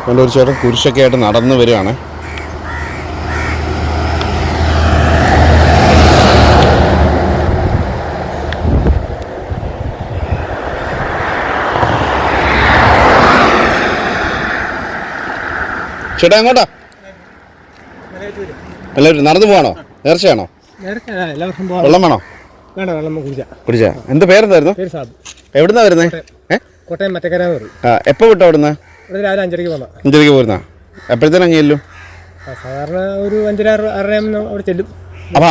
അതുകൊണ്ട് ഒരു ചേട്ടൻ കുരിശൊക്കെ ആയിട്ട് നടന്നു വരികയാണ്. ചേട്ടാ എങ്ങോട്ടാ? എല്ലാവരും നടന്നു പോവാണോ? നേർച്ചയാണോ? വെള്ളം വേണോ? കുടിച്ചാ. എന്ത് പേരെന്തായിരുന്നു? എവിടുന്നാ വരുന്നേ? കോട്ടയം മറ്റക്കര. എപ്പോൾ വിട്ടോ അവിടുന്ന്? രാവിലെ 5:30 പോന്ന. 5:30 പോരുന്ന? എപ്പോഴത്തേനും അങ്ങ് ചെല്ലും? സാധാരണ ഒരു 5:30-6:30 അവിടെ ചെല്ലും. അപ്പൊ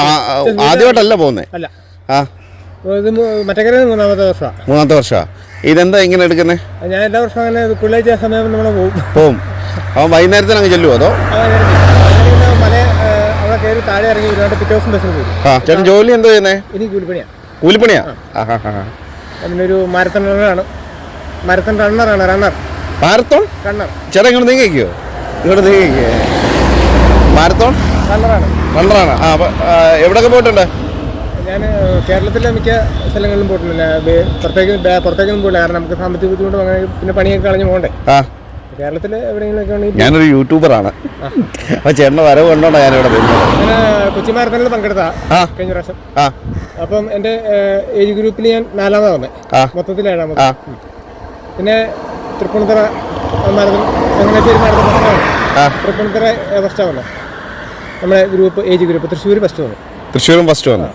ആദ്യമായിട്ടല്ല പോകുന്നേ? അല്ല. ഇത് മറ്റക്കര 3ാമത്തെ വർഷമാണ്. 3ാമത്തെ വർഷമാണ്. ഇതെന്താ ഇങ്ങനെ എടുക്കുന്നേ? ഞാൻ എല്ലാ വർഷവും അങ്ങനെ പിള്ളേച്ച സമയം നമ്മൾ പോവും. അവൻ വൈകുന്നേരത്തിന് അങ്ങ് ചെല്ലുമോ അതോ? മല അവിടെ കയറി താഴെ ഇറങ്ങി ഒരുപാട് പിറ്റേ ദിവസം ബസ്സിൽ പോയി. ചേട്ടൻ ജോലി എന്തോ ചെയ്യുന്നേ? ഇനി കൂലിപ്പണിയാ. കൂലിപ്പണിയാ? അതിനൊരു മാരത്തൺ റണ്ണറാണ്. മാരത്തൺ റണ്ണറാണ്. Marathon runner. ചേട്ടാ ഇങ്ങോട്ട് നീങ്ങിക്കോ. മാരത്തോൺ റണ്ണറാണ്. എവിടെയൊക്കെ പോയിട്ടുണ്ട്? ഞാൻ കേരളത്തിലെ മിക്ക സ്ഥലങ്ങളിലും പോയിട്ടില്ല. പുറത്തേക്കൊന്നും പോയില്ല. കാരണം നമുക്ക് സാമ്പത്തിക ബുദ്ധിമുട്ടും അങ്ങനെ പിന്നെ പണിയൊക്കെ കളഞ്ഞു പോകണ്ടേ. കേരളത്തിൽ എവിടെയെങ്കിലും. ഞാനൊരു യൂട്യൂബറാണ്. അപ്പൊ ചേട്ടൻ്റെ വരവ് കണ്ടോണ്ടാ ഞാനിവിടെ വരുന്നത്. ഞാൻ കൊച്ചി മാരത്തണിൽ പങ്കെടുത്താ കഴിഞ്ഞ പ്രാവശ്യം. അപ്പം എൻ്റെ ഏജ് ഗ്രൂപ്പിൽ ഞാൻ 4ാമതാണ് വന്നത്. മൊത്തത്തിൽ 7ാമത്. പിന്നെ തൃപ്പൂണിത്തുറ മാരത്തൺ, ചങ്ങനാശ്ശേരി മാരത്തൺ ഫസ്റ്റാണ്. തൃപ്പൂണിത്തുറ ഫസ്റ്റാണ് വന്നത്. നമ്മുടെ group age group. Thrissur first വന്നു. തൃശ്ശൂരും ഫസ്റ്റ് വന്നു.